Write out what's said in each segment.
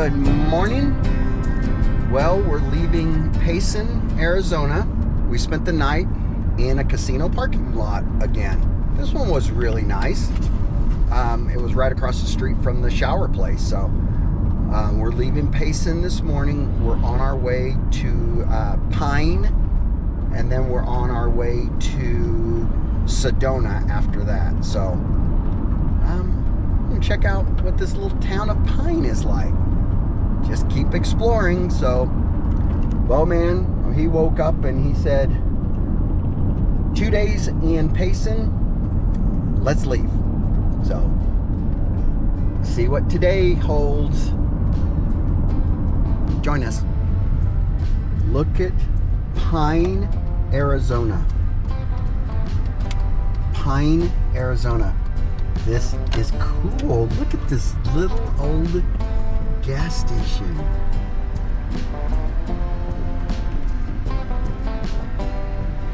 Good morning. Well, we're leaving Payson, Arizona. We spent the night in a casino parking lot again. This one was really nice. It was right across the street from the shower place. So we're leaving Payson this morning. We're on our way to Pine, and then we're on our way to Sedona after that. So I'm gonna check out what this little town of Pine is like. Just keep exploring. So Bowman, he woke up and he said, 2 days in Payson, let's leave. So see what today holds. Join us. Look at Pine, Arizona. Pine, Arizona. This is cool. Look at this little old gas station.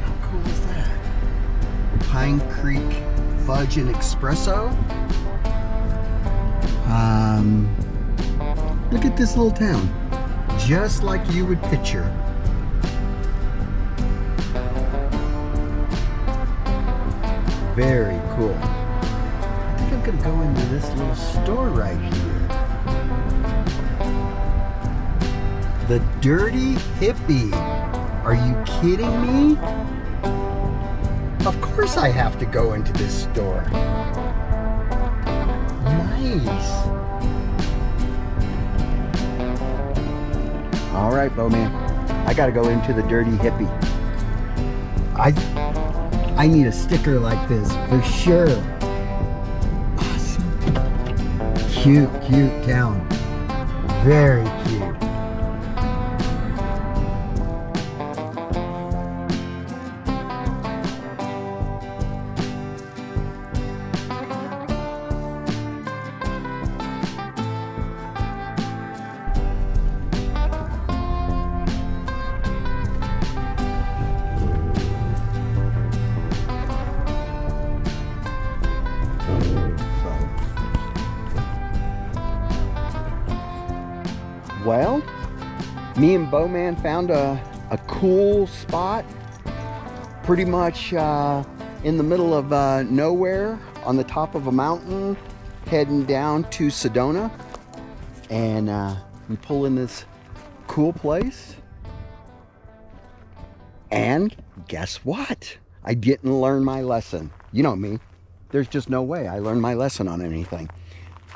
How cool is that? Pine Creek Fudge and Espresso. Look at this little town. Just like you would picture. Very cool. I think I'm gonna go into this little store right here. The Dirty Hippie. Are you kidding me? Of course I have to go into this store. Nice. All right, Bowman. I gotta go into the Dirty Hippie. I need a sticker like this for sure. Awesome. Cute town. Very cute. Well, me and Bowman found a cool spot pretty much in the middle of nowhere on the top of a mountain heading down to Sedona, and we pull in this cool place, and guess what? I didn't learn my lesson. You know me, there's just no way I learned my lesson on anything.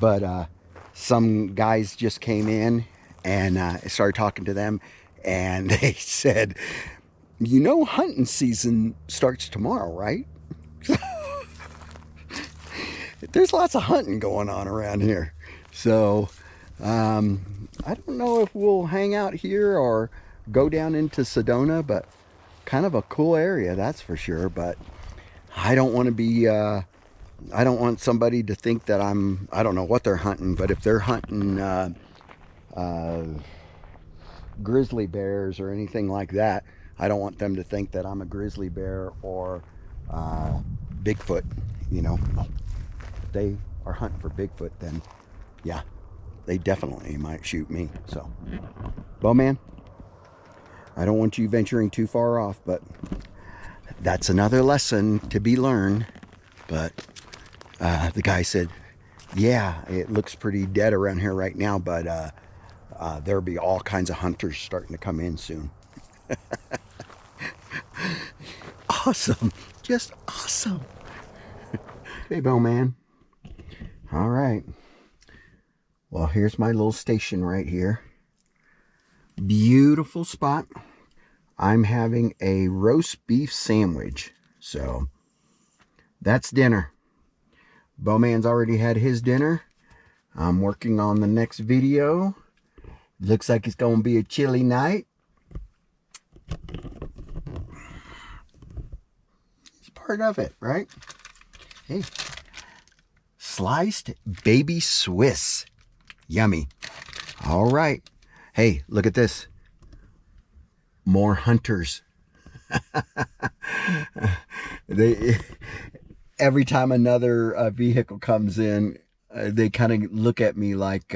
But some guys just came in and I started talking to them, and they said, you know, hunting season starts tomorrow, right? There's lots of hunting going on around here. So I don't know if we'll hang out here or go down into Sedona, but kind of a cool area, that's for sure. But I don't want to be I don't want somebody to think that I don't know what they're hunting, but if they're hunting grizzly bears or anything like that, I don't want them to think that I'm a grizzly bear or Bigfoot. You know, if they are hunting for Bigfoot, then yeah, they definitely might shoot me. So Bowman, I don't want you venturing too far off, but that's another lesson to be learned. But the guy said, yeah, it looks pretty dead around here right now, but there'll be all kinds of hunters starting to come in soon. Awesome. Just awesome. Hey, Bowman. All right. Well, here's my little station right here. Beautiful spot. I'm having a roast beef sandwich. So that's dinner. Bowman's already had his dinner. I'm working on the next video. Looks like it's going to be a chilly night. It's part of it, right? Hey, sliced baby Swiss. Yummy. All right. Hey, look at this. More hunters. Every time another vehicle comes in, they kind of look at me like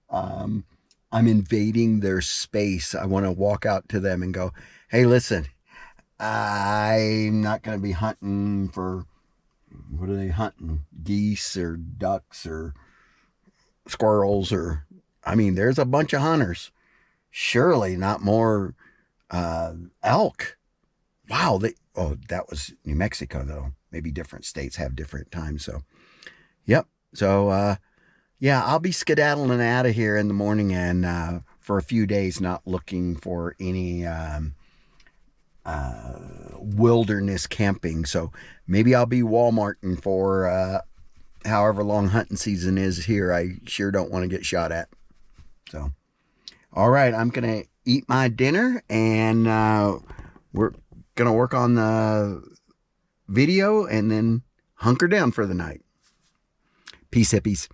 I'm invading their space. I want to walk out to them and go, hey, listen, I'm not going to be hunting for, what are they hunting? Geese or ducks or squirrels or, I mean, there's a bunch of hunters. Surely not more elk. Wow. That was New Mexico, though. Maybe different states have different times. So, yep. So, yeah, I'll be skedaddling out of here in the morning and for a few days, not looking for any wilderness camping. So maybe I'll be Walmarting for however long hunting season is here. I sure don't want to get shot at. So, all right, I'm going to eat my dinner and we're going to work on the video and then hunker down for the night. Peace, hippies.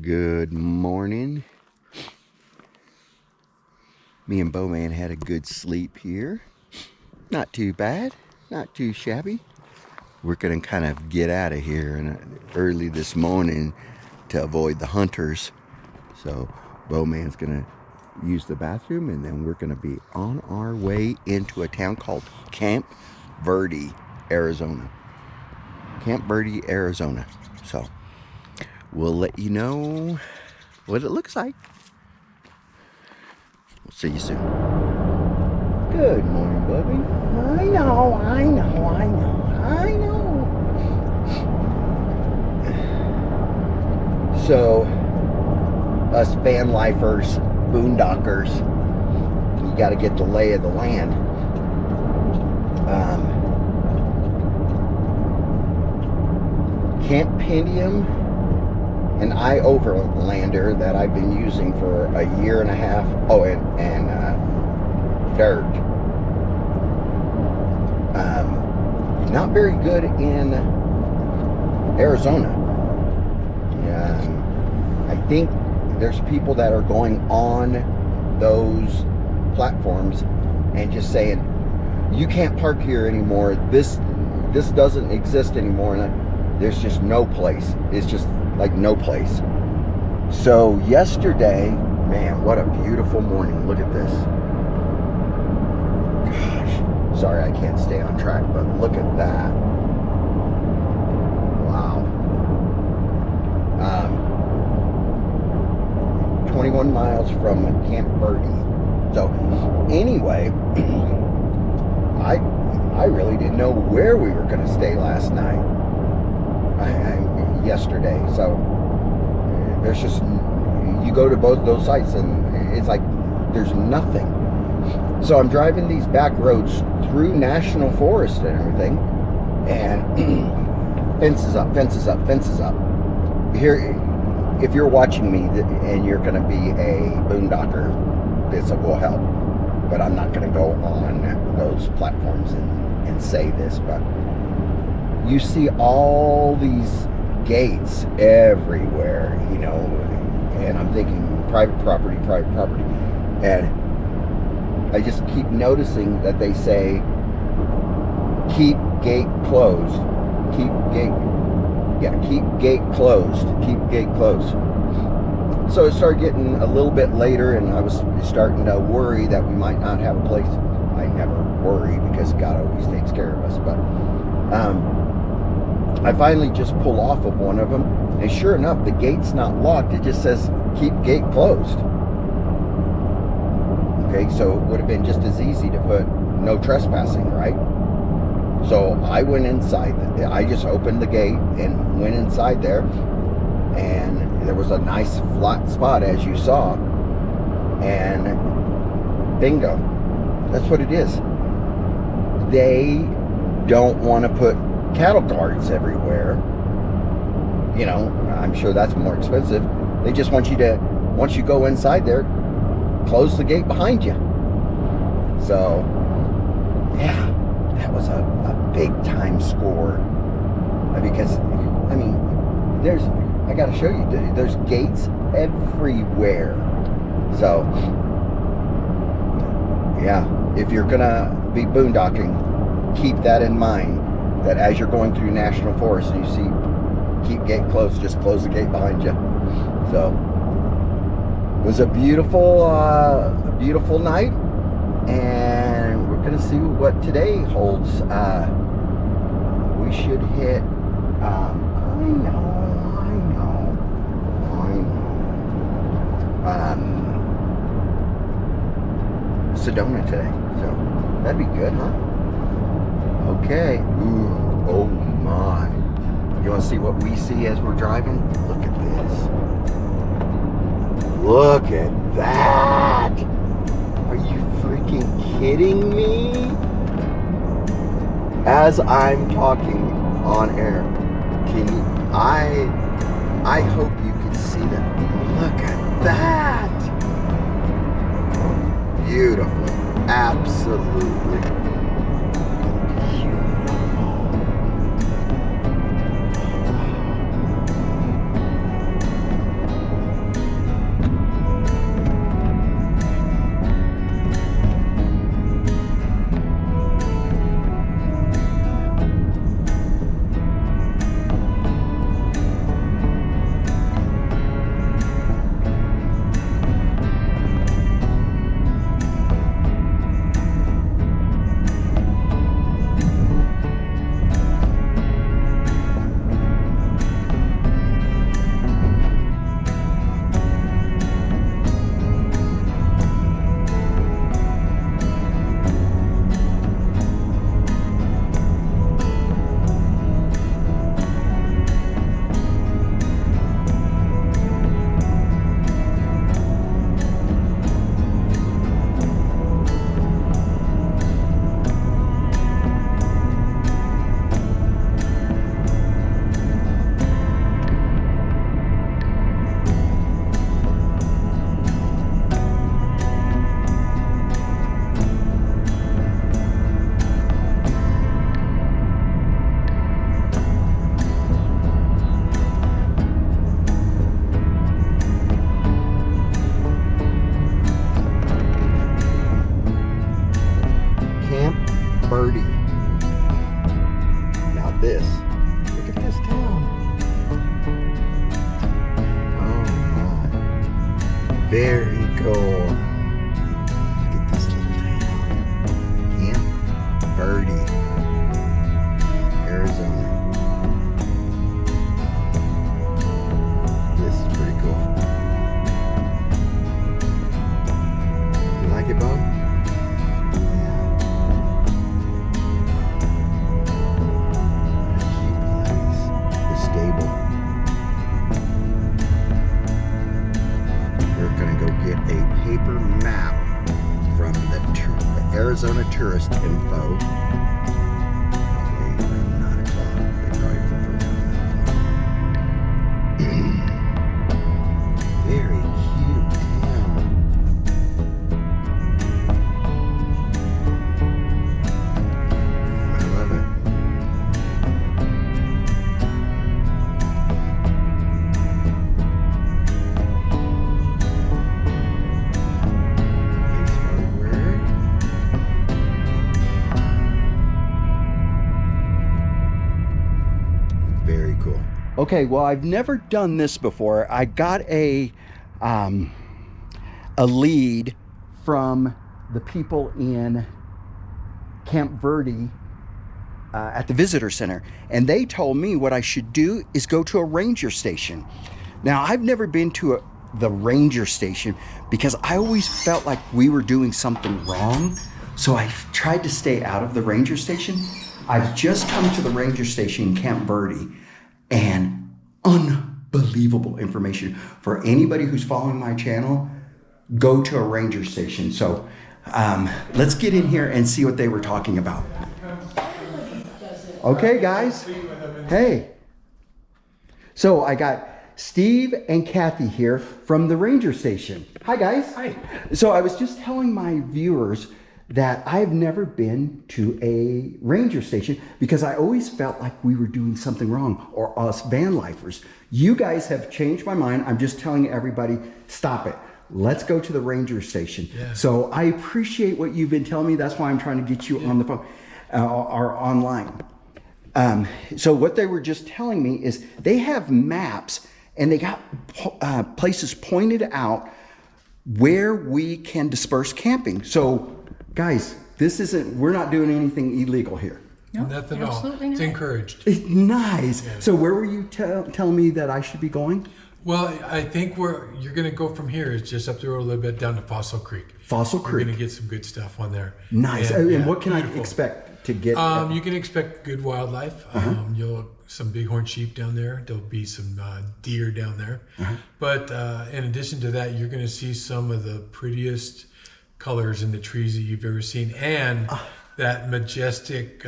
Good morning. Me and Bowman had a good sleep here. Not too bad, not too shabby. We're going to kind of get out of here early this morning to avoid the hunters. So Bowman's going to use the bathroom and then we're going to be on our way into a town called Camp Verde, Arizona. Camp Verde, Arizona. So we'll let you know what it looks like. We'll see you soon. Good morning, Bubby. I know. So, us Vanlifers, boondockers, you got to get the lay of the land. Camp Pendium, an overlander that I've been using for a year and a half. Oh, and dirt. Not very good in Arizona. I think there's people that are going on those platforms and just saying, you can't park here anymore. This doesn't exist anymore. And there's just no place. It's just like no place. So yesterday, man, what a beautiful morning. Look at this. Gosh, sorry I can't stay on track, but look at that. Wow. 21 miles from Camp Verde. So anyway, I really didn't know where we were going to stay last night. Yesterday. So there's just, you go to both those sites and it's like there's nothing. So I'm driving these back roads through national forest and everything, and fences up. Here, if you're watching me and you're going to be a boondocker, this will help. But I'm not going to go on those platforms and say this, but you see all these gates everywhere, you know, and I'm thinking private property. And I just keep noticing that they say, keep gate closed. Keep gate closed. So it started getting a little bit later, and I was starting to worry that we might not have a place. I never worry because God always takes care of us. But I finally just pull off of one of them, and sure enough, the gate's not locked. It just says, keep gate closed. Okay, so it would have been just as easy to put no trespassing, right? So I went inside. I just opened the gate and went inside there, and there was a nice flat spot, as you saw, and bingo, that's what it is. They don't want to put cattle guards everywhere. You know, I'm sure that's more expensive. They just want you to, once you go inside there, close the gate behind you. So yeah, that was a big time score, because I mean, I gotta show you, there's gates everywhere. So yeah, if you're gonna be boondocking, keep that in mind, that as you're going through national forest and you see keep gate closed, just close the gate behind you. So it was a beautiful night, and we're gonna see what today holds. We should hit. I know. Sedona today, so that'd be good, huh? Okay. Ooh, oh my. You want to see what we see as we're driving? Look at this. Look at that. Are you freaking kidding me? As I'm talking on air, can you, I hope you can see that. Look at that. Beautiful. Absolutely. Camp Verde. Now this, look at this town. Oh my, very cool. Look at this little town. Camp Verde, Arizona. This is pretty cool. You like it, Bo? Get a paper map from the Arizona Tourist Info. Probably around 9 o'clock. They probably prefer 9 o'clock. Very cute town. I love it. Okay, well, I've never done this before. I got a lead from the people in Camp Verde at the visitor center, and they told me what I should do is go to a ranger station. Now, I've never been to the ranger station because I always felt like we were doing something wrong, so I tried to stay out of the ranger station. I've just come to the ranger station in Camp Verde, and unbelievable information. For anybody who's following my channel, go to a ranger station. So let's get in here and see what they were talking about. Okay, guys. Hey. So I got Steve and Kathy here from the ranger station. Hi, guys. Hi. So I was just telling my viewers that I've never been to a ranger station because I always felt like we were doing something wrong, or us van lifers. You guys have changed my mind. I'm just telling everybody, stop it. Let's go to the ranger station. Yeah. So I appreciate what you've been telling me. That's why I'm trying to get you on the phone or online. So what they were just telling me is they have maps, and they got places pointed out where we can disperse camping. So, guys, we're not doing anything illegal here. No, nothing at all. It's encouraged. Nice. Yeah. So where were you telling me that I should be going? Well, I think where you're going to go from here is just up the road a little bit down to Fossil Creek. Fossil Creek. You're going to get some good stuff on there. Nice. And what can I expect to get? You can expect good wildlife. Some bighorn sheep down there. There'll be some deer down there. But in addition to that, you're going to see some of the prettiest colors in the trees that you've ever seen, and that majestic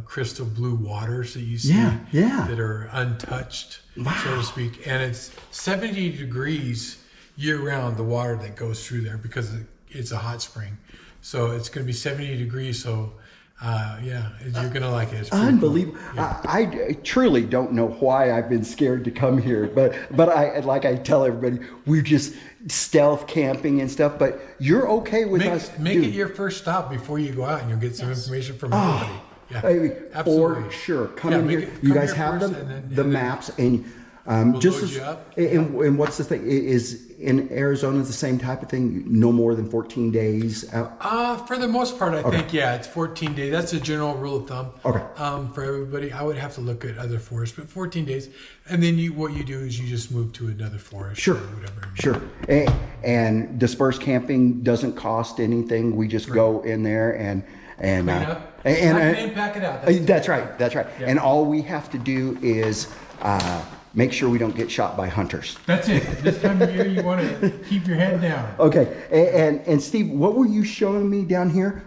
crystal blue waters that you see that are untouched, so to speak. And it's 70 degrees year round, the water that goes through there, because it's a hot spring. So it's going to be 70 degrees. So you're going to like it. It's unbelievable. Cool. Yeah. I truly don't know why I've been scared to come here, but I tell everybody, we're just stealth camping and stuff, but you're okay with us. Make it your first stop before you go out, and you'll get some information from everybody. Yeah, absolutely. For sure. Come in here. You guys have the maps, and we'll load you up. And what's the thing? Is in Arizona the same type of thing? No more than 14 days out? For the most part, I think, it's 14 days. That's a general rule of thumb. Okay. For everybody, I would have to look at other forests, but 14 days. And then what you do is you just move to another forest. Sure. Or whatever. Sure. And dispersed camping doesn't cost anything. We just go in there and pack it out. That's right. Yeah. And all we have to do is make sure we don't get shot by hunters. That's it. This time of year, you want to keep your head down. Okay. And Steve, what were you showing me down here?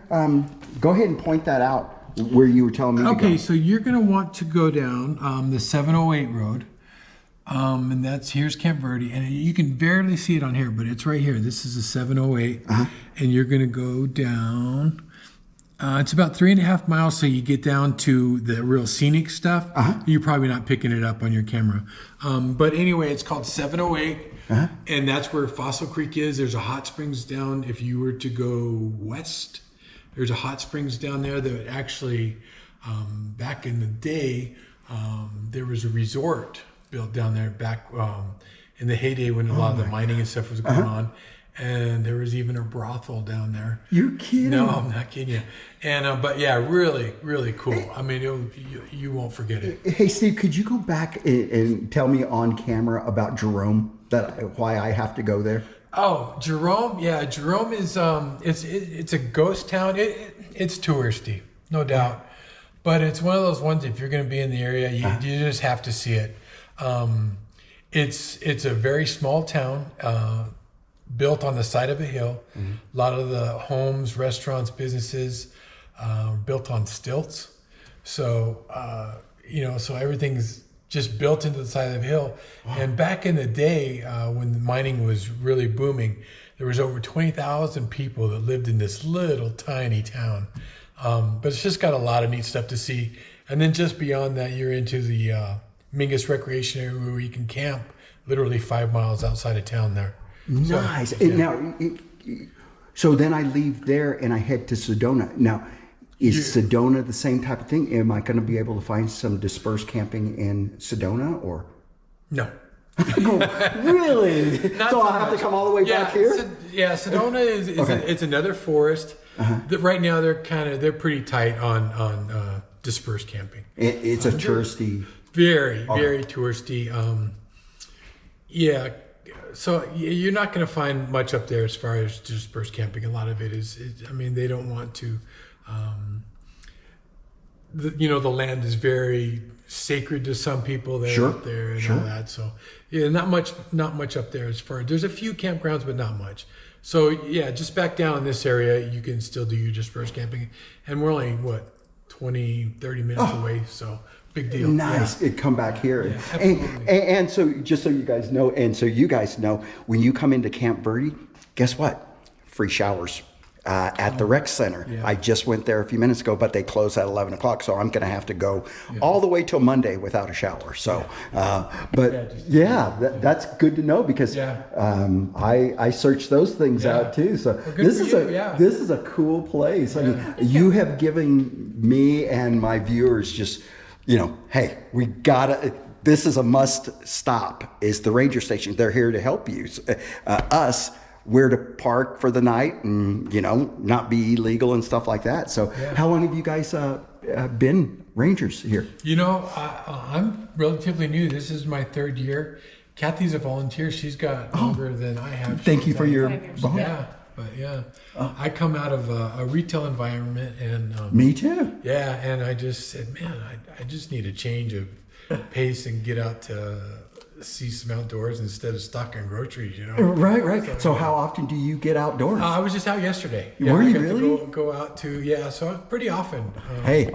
Go ahead and point that out where you were telling me to go. Okay, so you're going to want to go down the 708 road. And here's Camp Verde. And you can barely see it on here, but it's right here. This is the 708. And you're going to go down. It's about 3.5 miles, so you get down to the real scenic stuff. You're probably not picking it up on your camera. But anyway, it's called 708, and that's where Fossil Creek is. There's a hot springs down. If you were to go west, there's a hot springs down there that actually, back in the day, there was a resort built down there back in the heyday when a lot of the mining and stuff was going on. And there was even a brothel down there. You're kidding? No, I'm not kidding you. And but yeah, really, really cool. I mean, you won't forget it. Hey, Steve, could you go back and tell me on camera about Jerome? Why I have to go there? Oh, Jerome. Yeah, Jerome is it's a ghost town. It's touristy, no doubt. But it's one of those ones. If you're going to be in the area, you just have to see it. It's a very small town. Built on the side of a hill. A lot of the homes, restaurants, businesses built on stilts. So, so everything's just built into the side of the hill. Wow. And back in the day, when the mining was really booming, there was over 20,000 people that lived in this little tiny town. But it's just got a lot of neat stuff to see. And then just beyond that, you're into the Mingus Recreation Area where you can camp literally 5 miles outside of town there. Nice. So then I leave there and I head to Sedona. Now, is Sedona the same type of thing? Am I going to be able to find some dispersed camping in Sedona or? No. Really? So I'll have to come all the way back here? Sedona is it's another forest. That right now they're pretty tight on dispersed camping. It's a touristy. Very touristy. So you're not going to find much up there as far as dispersed camping. A lot of it is they don't want to. The land is very sacred to some people that are up there and all that. So not much up there as far. There's a few campgrounds, but not much. So just back down in this area, you can still do your dispersed camping, and we're only 20-30 minutes away. So. Big deal. Nice. Yeah. Come back here. Yeah, and so just so you guys know, when you come into Camp Verde, guess what? Free showers at the rec center. Yeah. I just went there a few minutes ago, but they close at 11 o'clock. So I'm going to have to go all the way till Monday without a shower. So, that's good to know because I search those things out too. So this is a cool place. I mean, you have given me and my viewers just, hey, this is a must stop, is the ranger station. They're here to help you. Us, where to park for the night and, you know, not be illegal and stuff like that. So how long have you guys been rangers here? You know, I'm relatively new. This is my 3rd year. Kathy's a volunteer. She's got longer than I have. Thank you for your... Yeah, but I come out of a retail environment, and me too. Yeah, and I just said, man, I just need a change of pace and get out to see some outdoors instead of stocking groceries, you know. Right. So how often do you get outdoors? I was just out yesterday. Were you I got really? to go out to, so pretty often. Hey,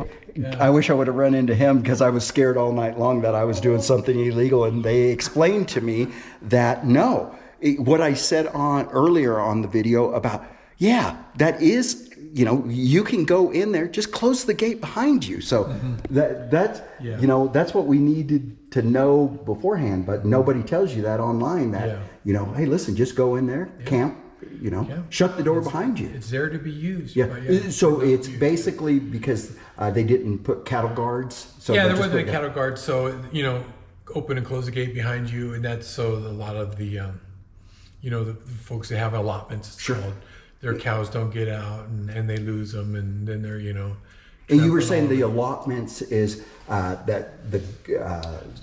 I wish I would have run into him, because I was scared all night long that I was doing something illegal, and they explained to me that no, what I said earlier on the video about, that is, you know, you can go in there, just close the gate behind you. So that's you know, that's what we needed to know beforehand, but nobody tells you that online, that you know, hey, listen, just go in there, camp, you know, shut the door behind you. It's there to be used. So it's basically because they didn't put cattle guards. So there wasn't a cattle guard, so, you know, open and close the gate behind you, and that's so a lot of the you know, the folks that have allotments, called, their cows don't get out, and they lose them, and then they're, you know. And you were saying the allotments is that the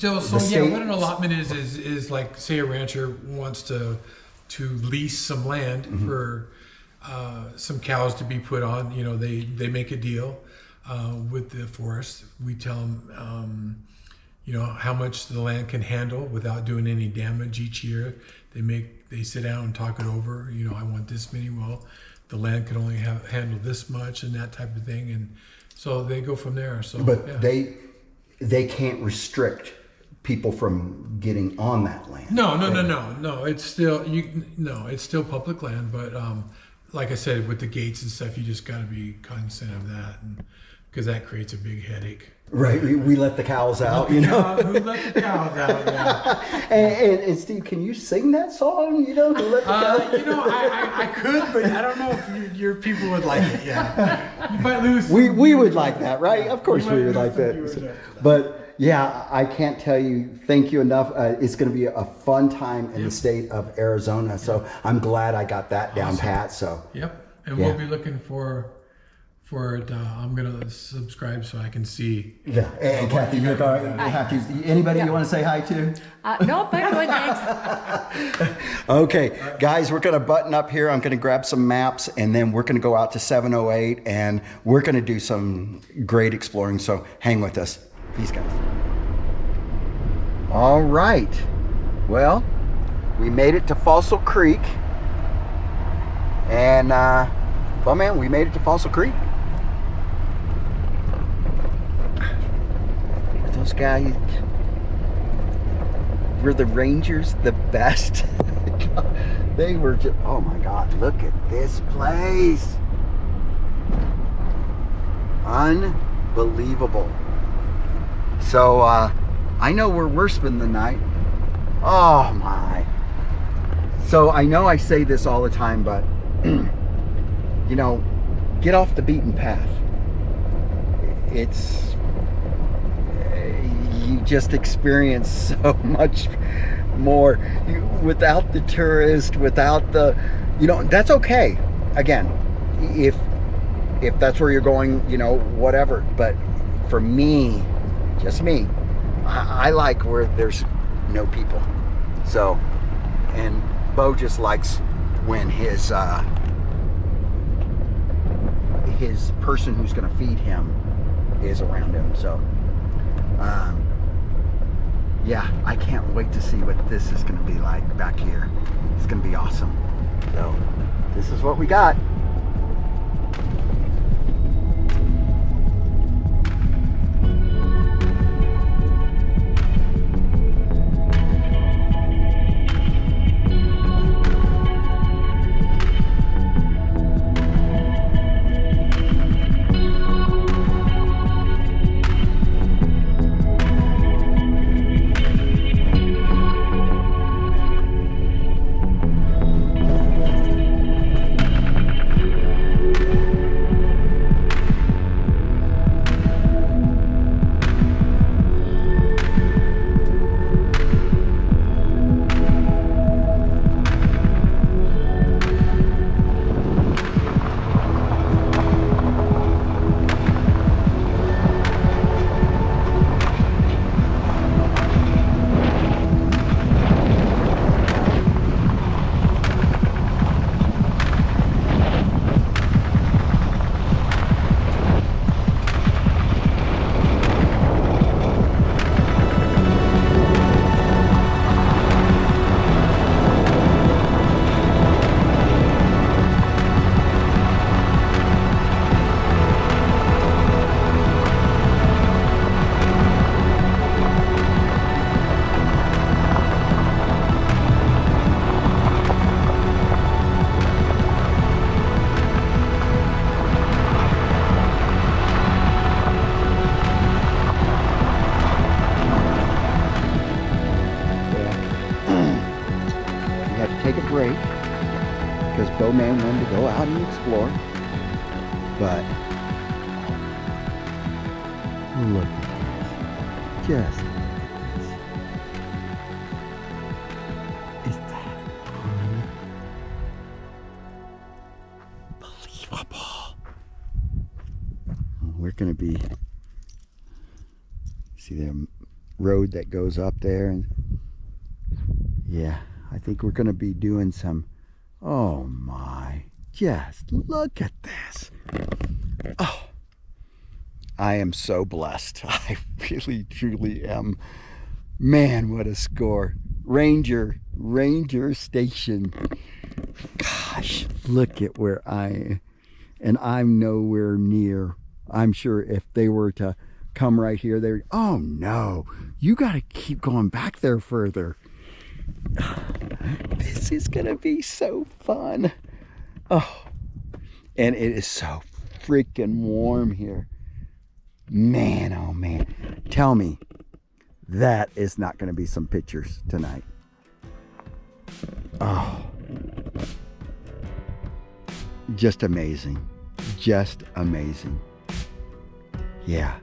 what an allotment is like, say a rancher wants to lease some land for some cows to be put on. You know, they make a deal with the forest. We tell them, you know, how much the land can handle without doing any damage each year. They sit down and talk it over. You know, I want this many. Well, the land can only handle this much, and that type of thing. And so they go from there. So, but they can't restrict people from getting on that land. No. It's still it's still public land. But like I said, with the gates and stuff, you just got to be cognizant of that, because that creates a big headache. Right, we let the cows out, you know. Who let the cows out? Yeah. and Steve, can you sing that song? You know, who let the cows? You know, I could, but I don't know if your people would like it. Yeah, you might lose. We would like that, right? Of course, we would like that. But yeah, I can't tell you thank you enough. It's going to be a fun time in the state of Arizona. So I'm glad I got that down pat. So and we'll be looking for it. I'm gonna subscribe so I can see. Yeah, and Kathy, you're going to have to. Anybody you want to say hi to? No, I'm good, thanks. Okay, guys, we're gonna button up here. I'm gonna grab some maps, and then we're gonna go out to 708, and we're gonna do some great exploring. So hang with us. Peace, guys. All right. Well, we made it to Fossil Creek, and well, man, we made it to Fossil Creek. Those guys were the rangers the best. They were just, oh my God, look at this place. Unbelievable. So I know where we're spending the night. Oh my. So I know I say this all the time, but you know, get off the beaten path. You just experience so much more without the tourist, without the, you know, that's okay. Again, if that's where you're going, you know, whatever. But for me, just me, I like where there's no people. So, and Bo just likes when his person who's going to feed him is around him. So yeah, I can't wait to see what this is going to be like back here. It's going to be awesome. So this is what we got. go out and explore. But look at this. Just look at this. Is that unbelievable? We're going to be, see the road that goes up there, and yeah, I think we're going to be doing some, oh my, just look at this. Oh, I am so blessed. I really, truly am. Man, what a score. Ranger Station. Gosh, look at where I am. And I'm nowhere near. I'm sure if they were to come right here, they're, oh no, you got to keep going back there further. This is going to be so fun. Oh, and it is so freaking warm here. Man, oh man. Tell me that is not going to be some pictures tonight. Oh, just amazing. Just amazing. Yeah.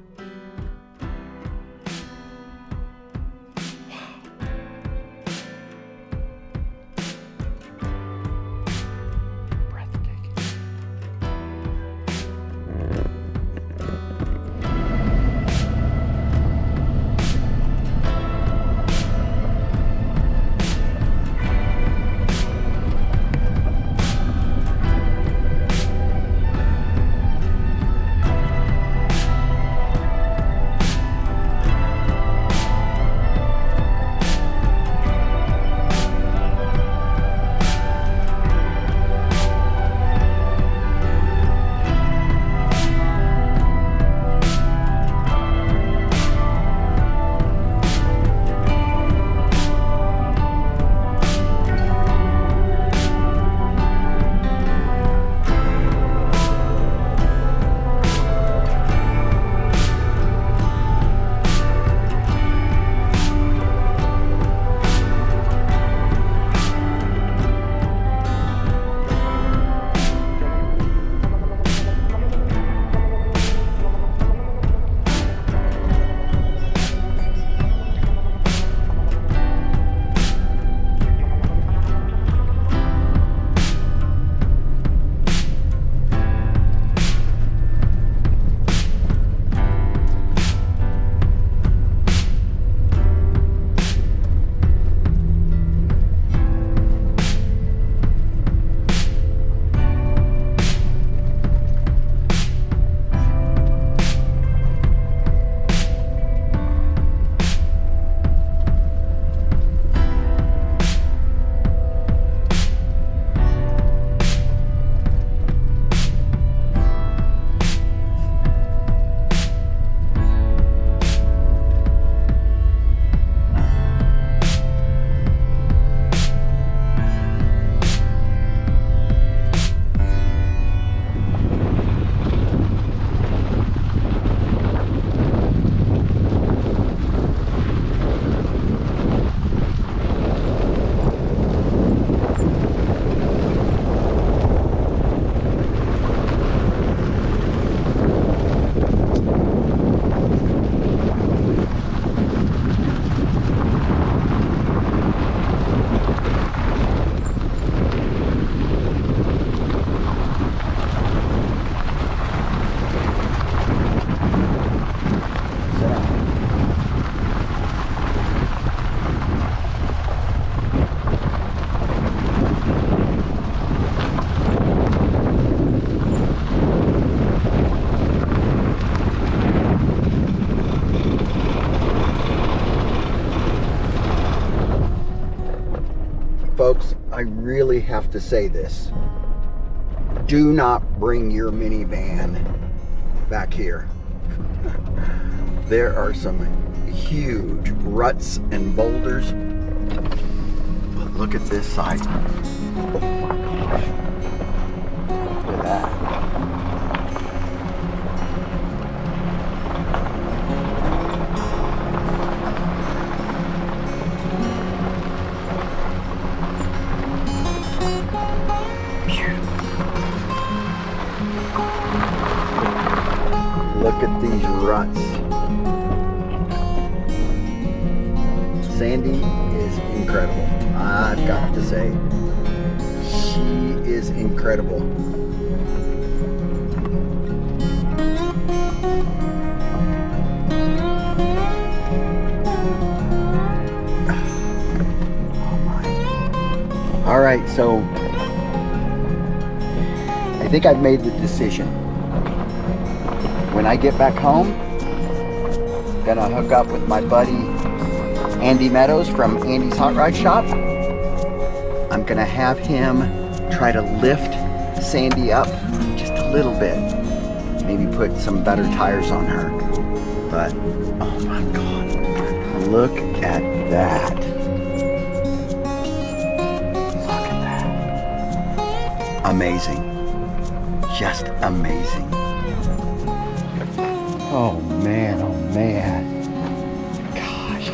Folks, I really have to say this. Do not bring your minivan back here. There are some huge ruts and boulders. But look at this side. Oh my gosh. Look at that. Beautiful. Look at these ruts. Sandy is incredible. I've got to say, she is incredible. All right, so I think I've made the decision. When I get back home, gonna hook up with my buddy Andy Meadows from Andy's Hot Rod Shop. I'm gonna have him try to lift Sandy up just a little bit. Maybe put some better tires on her. But, oh my God, look at that. Amazing. Just amazing. Oh man, oh man. Gosh.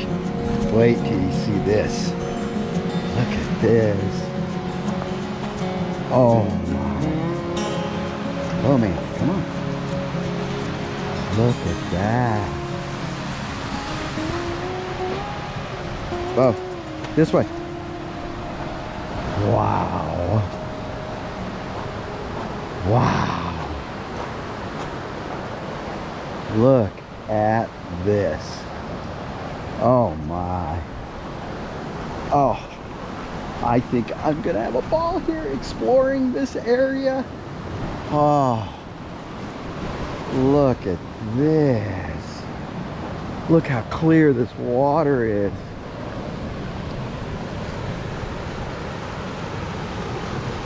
Wait till you see this. Look at this. Oh my. Oh man, come on. Look at that. Oh, this way. Wow. Wow. Look at this. Oh my. Oh, I think I'm gonna have a ball here exploring this area. Oh, look at this. Look how clear this water is.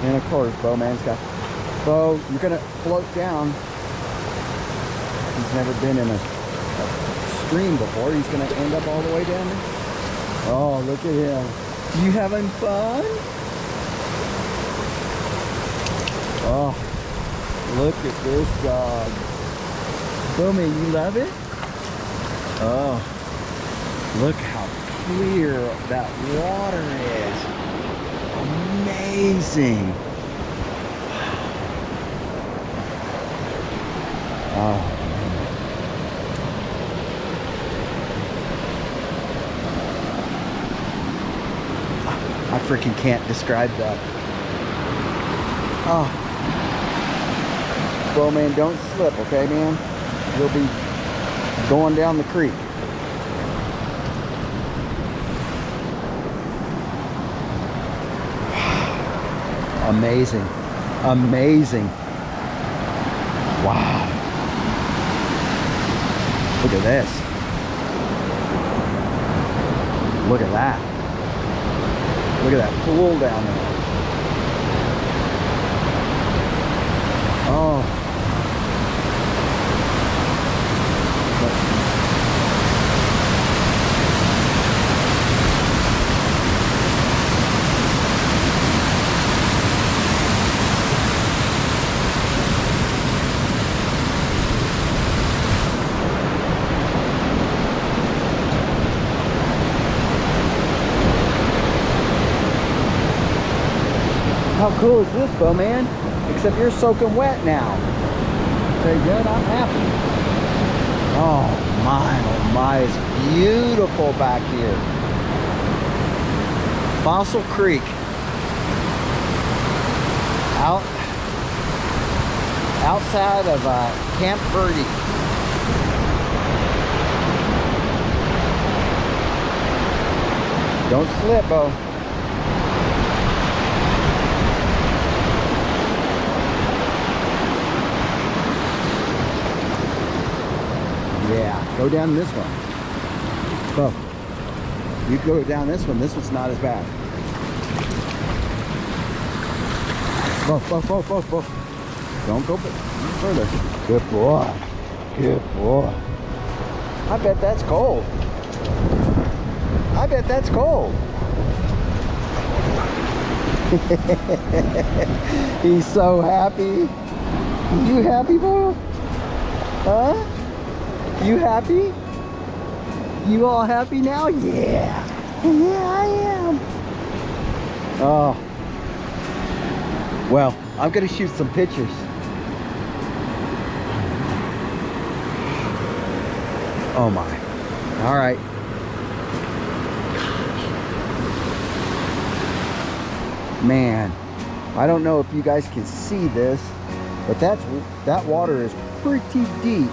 And of course, Bowman's got... Bo, you're gonna float down. He's never been in a stream before. He's gonna end up all the way down there. Oh, look at him. You having fun? Oh, look at this dog. Bowman, you love it? Oh, look how clear that water is. Amazing. Oh, I freaking can't describe that. Oh, well, man, don't slip, okay, man? You'll be going down the creek. Amazing, amazing. Wow. Look at this. Look at that. Look at that pool down there. Oh. How cool is this, Bowman? Except you're soaking wet now. Very good, I'm happy. Oh my, it's beautiful back here. Fossil Creek. Outside of Camp Verde. Don't slip, Bo. Yeah, go down this one. Bo, you go down this one. This one's not as bad. Bo. Don't go further. Good boy. Good boy. I bet that's cold. I bet that's cold. He's so happy. You happy, boy? Huh? You happy? You all happy now? Yeah. Yeah, I am. Oh. Well, I'm gonna shoot some pictures. Oh my. All right. Man, I don't know if you guys can see this, but that water is pretty deep,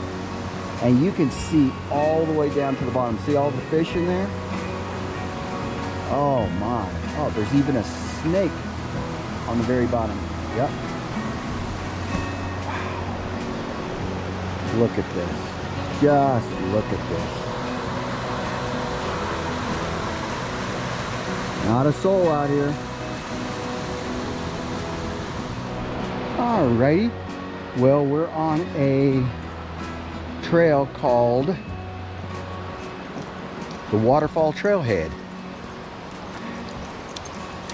and you can see all the way down to the bottom. See all the fish in there? Oh my. Oh, there's even a snake on the very bottom. Yep. Look at this. Just look at this. Not a soul out here. Alrighty. Well, we're on a trail called the Waterfall Trailhead.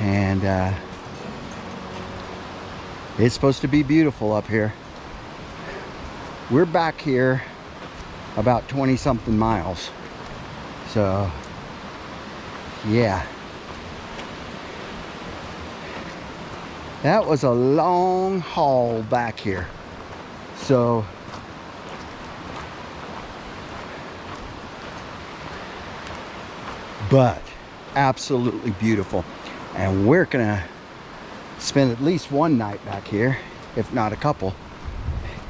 And it's supposed to be beautiful up here. We're back here about 20 something miles. So, yeah. That was a long haul back here. So, but absolutely beautiful. And we're gonna spend at least one night back here, if not a couple.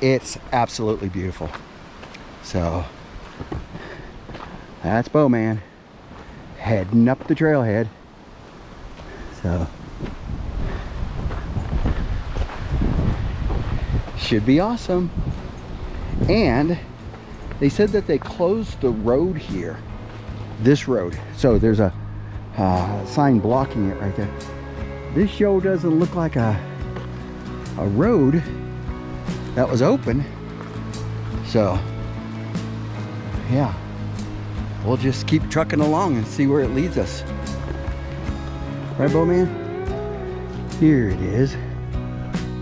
It's absolutely beautiful. So that's Bowman heading up the trailhead. So should be awesome. And they said that they closed the road here, this road. So there's a sign blocking it right there. This show doesn't look like a road that was open. So yeah, we'll just keep trucking along and see where it leads us. Right, Bowman? Here it is,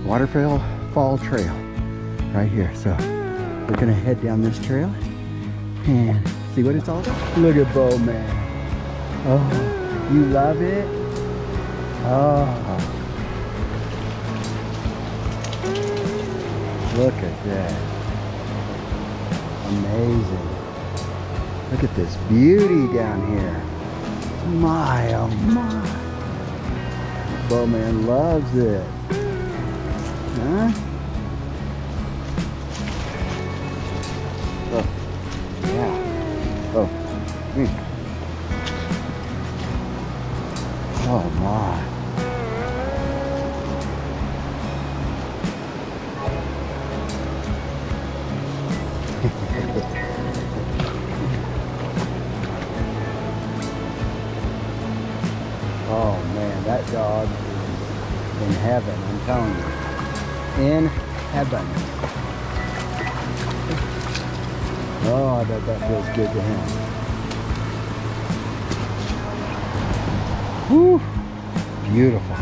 Waterfall Trail right here. So we're gonna head down this trail and see what it's all about. Look at Bowman. Oh, you love it? Oh, look at that. Amazing. Look at this beauty down here. My, oh my. Bowman loves it. Huh? Oh, yeah. Oh, oh my. Oh man, that dog is in heaven, I'm telling you. In heaven. Oh, I bet that feels good to him. Whew. Beautiful.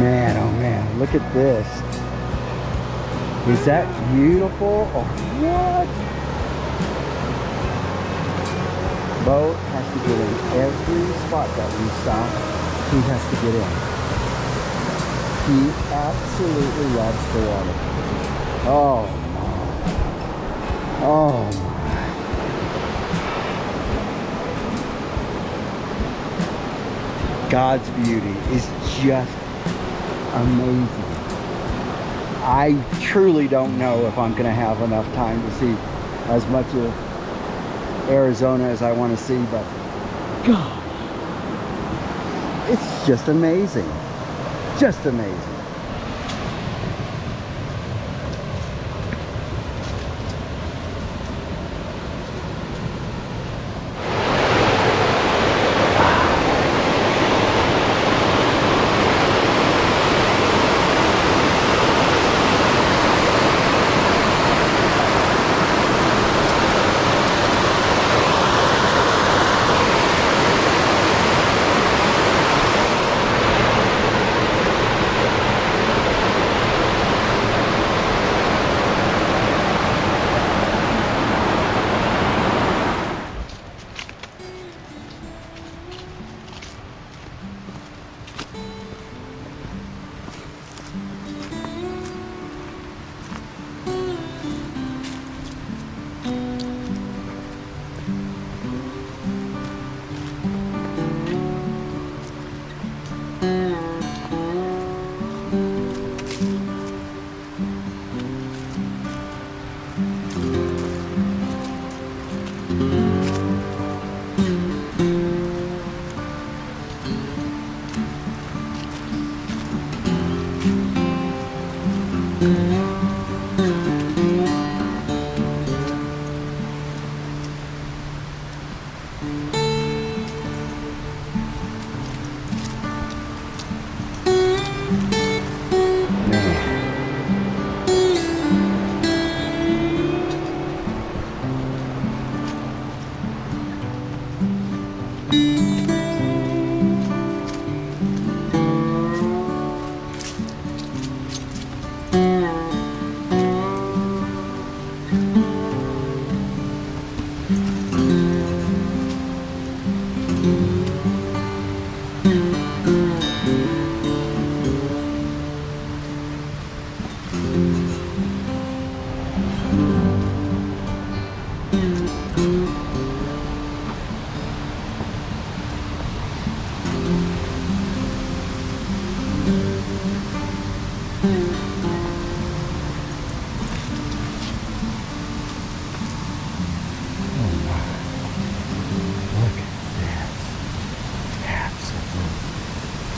Man, oh man, look at this. Is that beautiful or what? Bo has to get in every spot that we stop. He has to get in. He absolutely loves the water. Oh my. Oh my. God's beauty is just amazing. I truly don't know if I'm going to have enough time to see as much of Arizona as I want to see, but God, it's just amazing. Just amazing.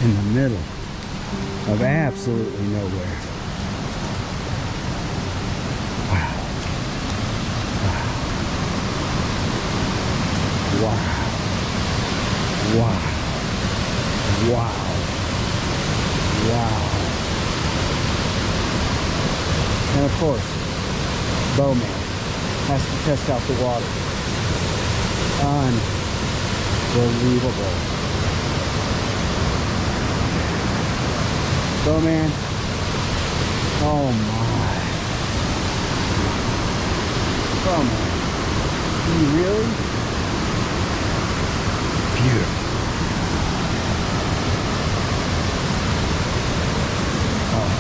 In the middle of absolutely nowhere. Wow. Wow. Wow. Wow. Wow. And of course, Bowman has to test out the water. Unbelievable. Bowman. Oh my. Bowman. You really? Beautiful. Oh.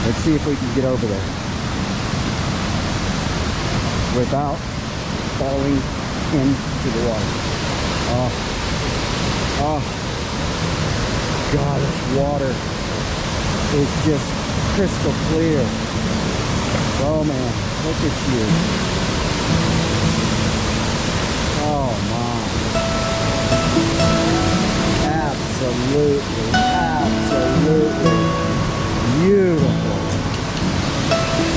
Let's see if we can get over there without falling into the water. Oh. Oh. God, this water is just crystal clear. Oh man, look at you. Oh my. Absolutely, absolutely beautiful.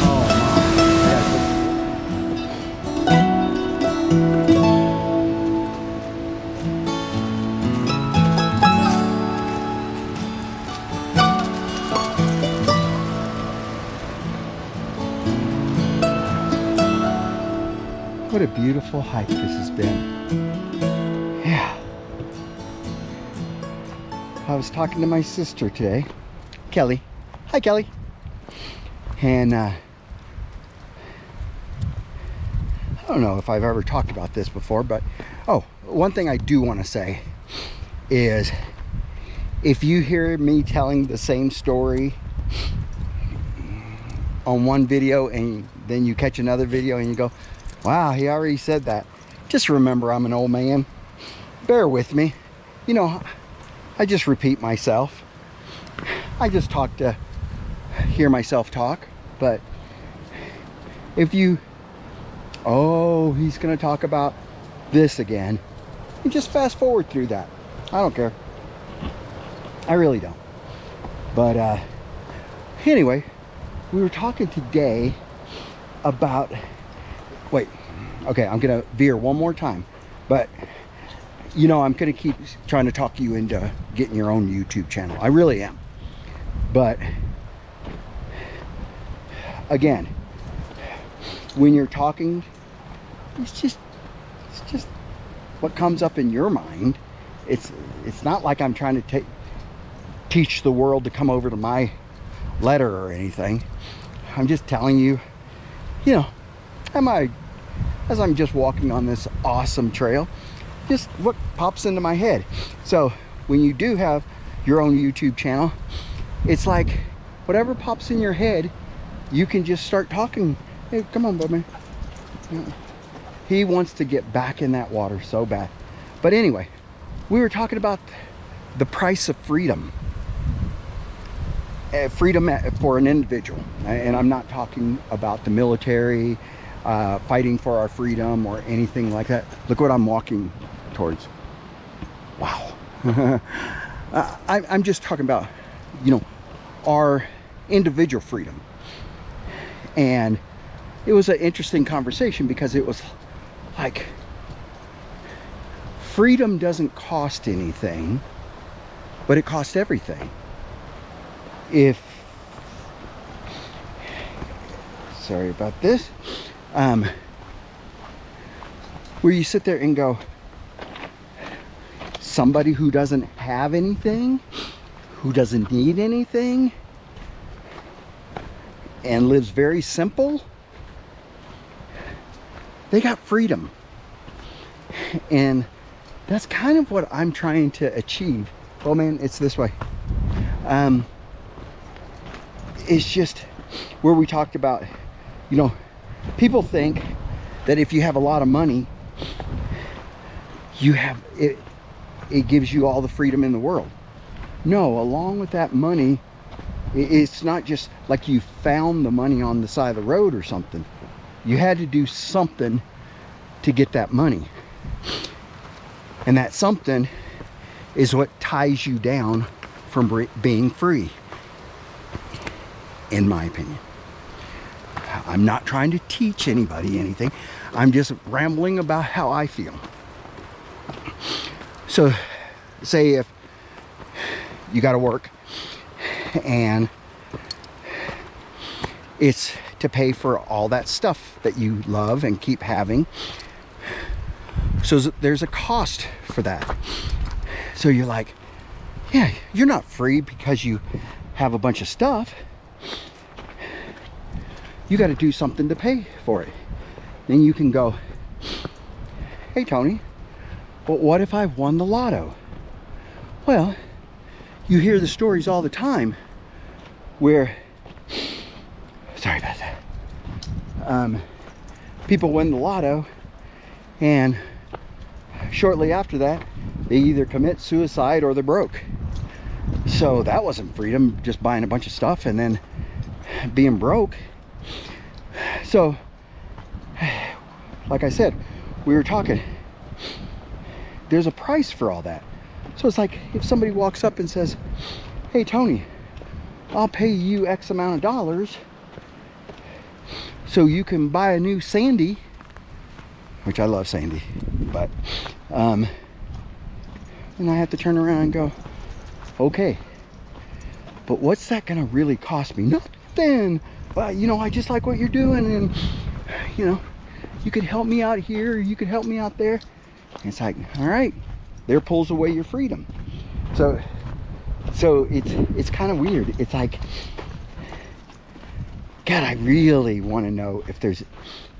Oh my. What a beautiful hike this has been. Yeah. I was talking to my sister today, Kelly. Hi, Kelly. And I don't know if I've ever talked about this before, but one thing I do want to say is if you hear me telling the same story on one video and then you catch another video and you go, wow, he already said that. Just remember, I'm an old man. Bear with me. You know, I just repeat myself. I just talk to hear myself talk. But if you, he's going to talk about this again, you just fast forward through that. I don't care. I really don't. But anyway, we were talking today about, okay, I'm gonna veer one more time, but you know, I'm gonna keep trying to talk you into getting your own YouTube channel. I really am. But again, when you're talking, it's just what comes up in your mind. It's not like I'm trying to teach the world to come over to my letter or anything. I'm just telling you, you know, as I'm just walking on this awesome trail, just what pops into my head. So when you do have your own YouTube channel, it's like whatever pops in your head, you can just start talking. Hey, come on, Bubba. He wants to get back in that water so bad. But anyway, we were talking about the price of freedom. Freedom for an individual. And I'm not talking about the military, fighting for our freedom or anything like that. Look what I'm walking towards. Wow. I'm just talking about, you know, our individual freedom. And it was an interesting conversation because it was like, freedom doesn't cost anything, but it costs everything. Sorry about this. Where you sit there and go, somebody who doesn't have anything, who doesn't need anything, and lives very simple, they got freedom. And that's kind of what I'm trying to achieve. Oh man, it's this way. It's just where we talked about, you know, people think that if you have a lot of money, you have it, it gives you all the freedom in the world. No, along with that money, it's not just like you found the money on the side of the road or something. You had to do something to get that money. And that something is what ties you down from being free, in my opinion. I'm not trying to teach anybody anything. I'm just rambling about how I feel. So, say if you got to work and it's to pay for all that stuff that you love and keep having. So there's a cost for that. So you're like, yeah, you're not free because you have a bunch of stuff. You got to do something to pay for it. Then you can go, hey Tony, but what if I won the lotto? Well, you hear the stories all the time where, sorry about that, people win the lotto and shortly after that they either commit suicide or they're broke. So that wasn't freedom, just buying a bunch of stuff and then being broke. So like I said, we were talking, there's a price for all that. So it's like if somebody walks up and says, hey Tony, I'll pay you X amount of dollars so you can buy a new Sandy, which I love Sandy, but and I have to turn around and go, okay, but what's that gonna really cost me? Nothing. Well, you know, I just like what you're doing, and you know, you could help me out here, you could help me out there. And it's like, all right, there pulls away your freedom. So it's kind of weird. It's like, God, I really want to know if there's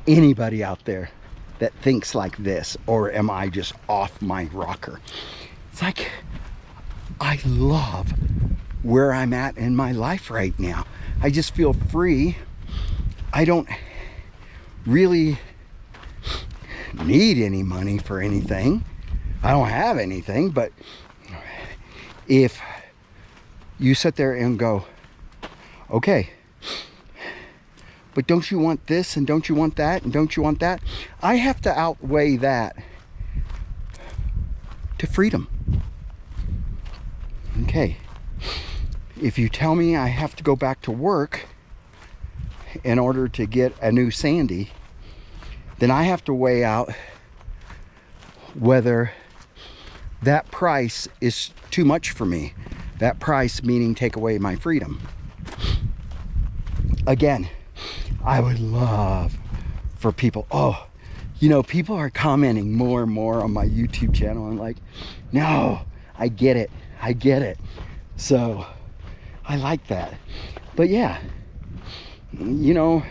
anybody out there that thinks like this, or am I just off my rocker? It's like, I love where I'm at in my life right now. I just feel free. I don't really need any money for anything. I don't have anything, but if you sit there and go, okay, but don't you want this, and don't you want that, and don't you want that? I have to outweigh that to freedom. Okay, if you tell me I have to go back to work in order to get a new Sandy, then I have to weigh out whether that price is too much for me. That price meaning take away my freedom. Again, I would love for people, oh, you know, people are commenting more and more on my YouTube channel. I'm like, no, I get it. I get it. So I like that. But yeah, you know,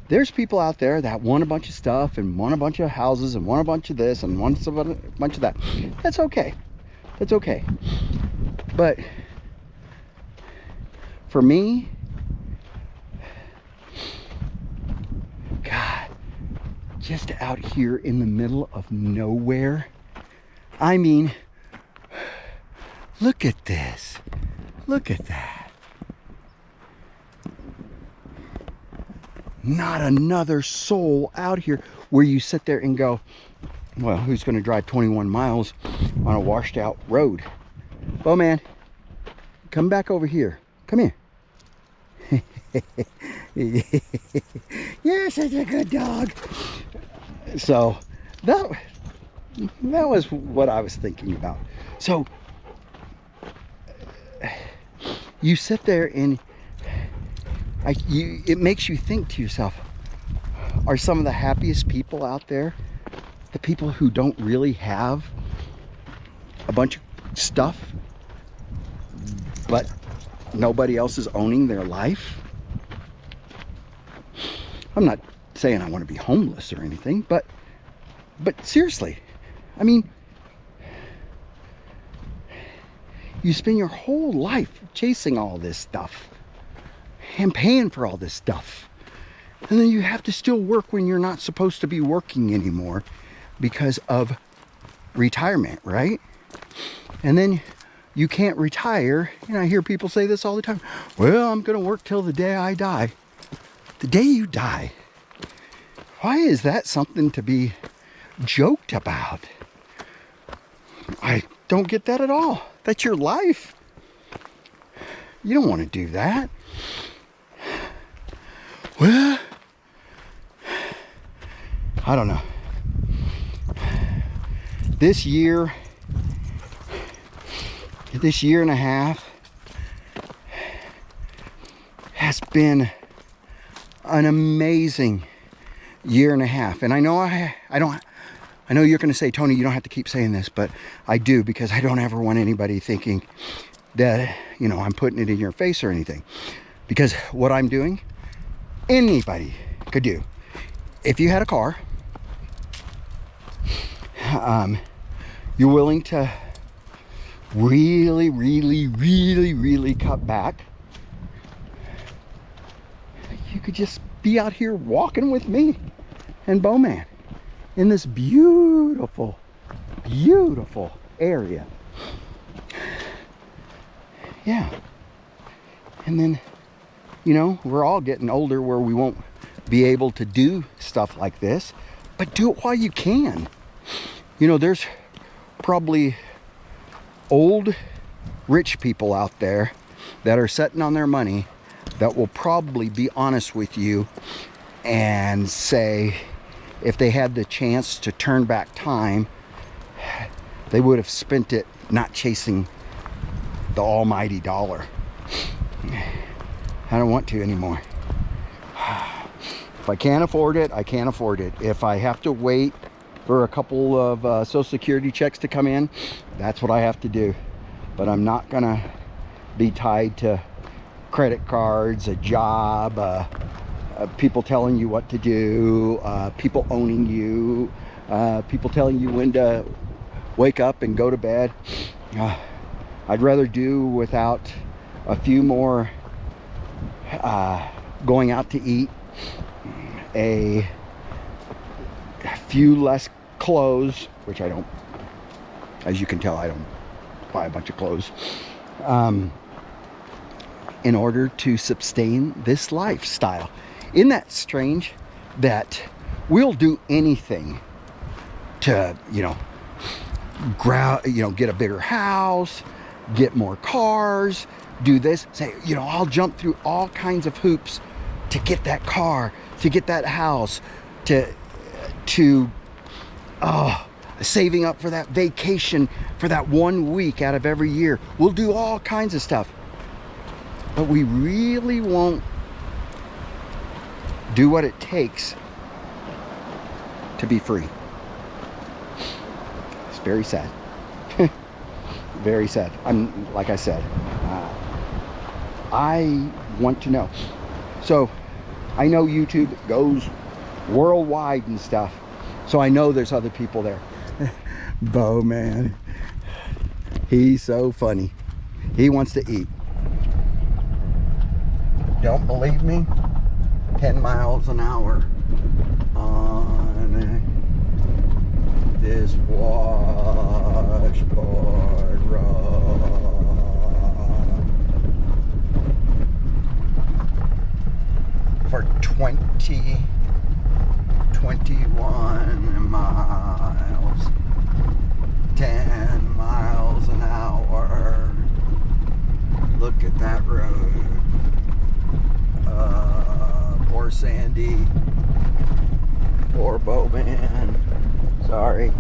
there's people out there that want a bunch of stuff and want a bunch of houses and want a bunch of this and want a bunch of that. That's okay. That's okay. But for me, God, just out here in the middle of nowhere. I mean, look at this. Look at that. Not another soul out here, where you sit there and go, well, who's going to drive 21 miles on a washed out road? Well, man, come back over here. Come here. You're such a good dog. So that was what I was thinking about. So you sit there and it makes you think to yourself, are some of the happiest people out there the people who don't really have a bunch of stuff, but nobody else is owning their life? I'm not saying I want to be homeless or anything, but seriously, I mean, you spend your whole life chasing all this stuff and paying for all this stuff, and then you have to still work when you're not supposed to be working anymore because of retirement, right? And then you can't retire. And I hear people say this all the time. Well, I'm going to work till the day I die. The day you die. Why is that something to be joked about? I don't get that at all. That's your life. You don't want to do that. Well, I don't know. This year and a half has been an amazing year and a half. And I know I know you're going to say, Tony, you don't have to keep saying this, but I do, because I don't ever want anybody thinking that, you know, I'm putting it in your face or anything. Because what I'm doing, anybody could do. If you had a car, you're willing to really cut back, you could just be out here walking with me and Bowman in this beautiful area. Yeah. And then, you know, we're all getting older where we won't be able to do stuff like this, but do it while you can. You know, there's probably old rich people out there that are sitting on their money that will probably be honest with you and say if they had the chance to turn back time, they would have spent it not chasing the almighty dollar. I don't want to anymore. If I can't afford it, I can't afford it. If I have to wait for a couple of Social Security checks to come in, that's what I have to do. But I'm not gonna be tied to credit cards, a job, people telling you what to do, people owning you, people telling you when to wake up and go to bed. I'd rather do without a few more going out to eat, a few less clothes, which I don't, as you can tell, I don't buy a bunch of clothes, in order to sustain this lifestyle. Isn't that strange that we'll do anything to, you know, get a bigger house, get more cars, do this, say, you know, I'll jump through all kinds of hoops to get that car, to get that house, to saving up for that vacation for that 1 week out of every year. We'll do all kinds of stuff, but we really won't do what it takes to be free. It's very sad. Very sad. Like I said, I want to know. So I know YouTube goes worldwide and stuff, so I know there's other people there. Bo, man, he's so funny. He wants to eat. Don't believe me? 10 miles an hour on this washboard road for 21 miles, 10 miles an hour. Look at that road. Poor Sandy. Poor Bowman. Sorry.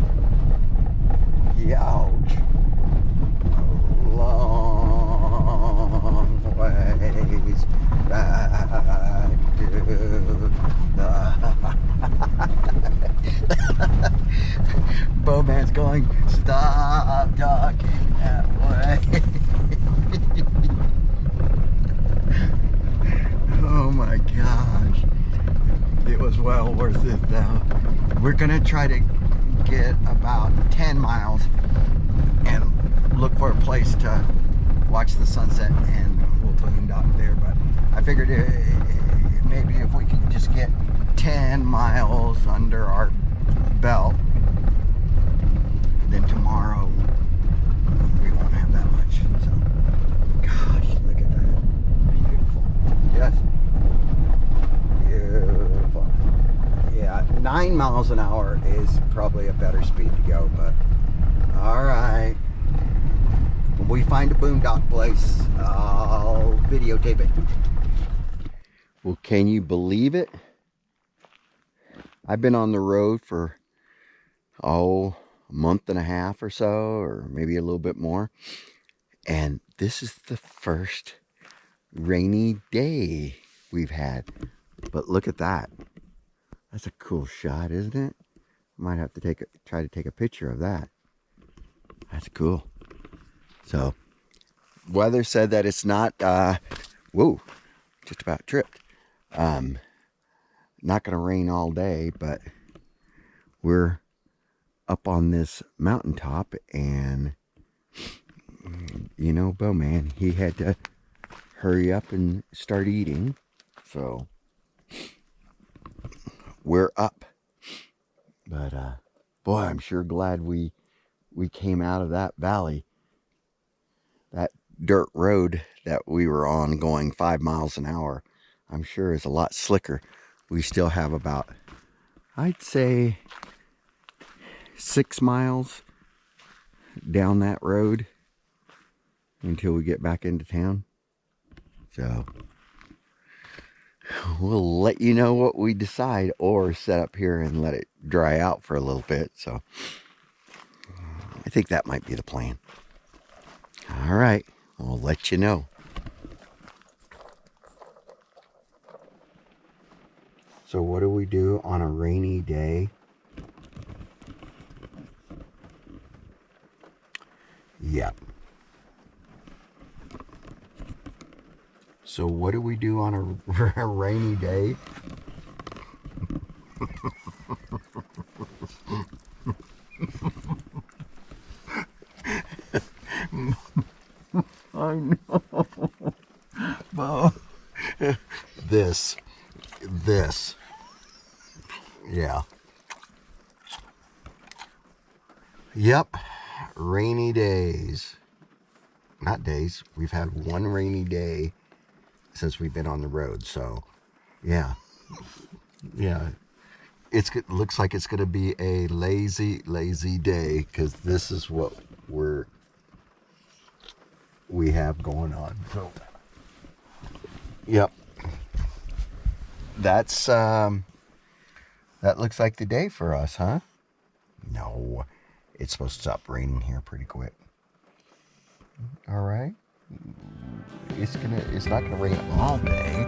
Ouch. Long ways back to the... Bowman's going, stop talking that way. Oh my gosh. It was well worth it though. We're gonna try to get about 10 miles and look for a place to watch the sunset, and we'll boondock there. But I figured maybe if we could just get 10 miles under our belt, then tomorrow we won't have that much. So, gosh, look at that. Beautiful. Yes. Beautiful. Yeah, 9 miles an hour is probably a better speed to go, but all right. When we find a boondock place, I'll videotape it. Well, can you believe it? I've been on the road for, a month and a half or so, or maybe a little bit more. And this is the first rainy day we've had. But look at that. That's a cool shot, isn't it? Might have to try to take a picture of that. That's cool. So, weather said that it's not, whoa, just about tripped. Not going to rain all day, but we're up on this mountaintop, and, you know, Bowman, he had to hurry up and start eating. So, we're up. But, boy, I'm sure glad we came out of that valley. That dirt road that we were on going 5 miles an hour, I'm sure is a lot slicker. We still have about, I'd say, 6 miles down that road until we get back into town. So we'll let you know what we decide, or set up here and let it dry out for a little bit. So I think that might be the plan. All right, we'll let you know. So what do we do on a rainy day? Yep. So what do we do on a rainy day? I know. Well, this. Yeah. Yep. Rainy days. Not days. We've had one rainy day since we've been on the road. So, yeah. Yeah. It looks like it's going to be a lazy day, because this is what we have going on. So, yep. That's that looks like the day for us, huh? No, it's supposed to stop raining here pretty quick. All right. It's not gonna rain all day.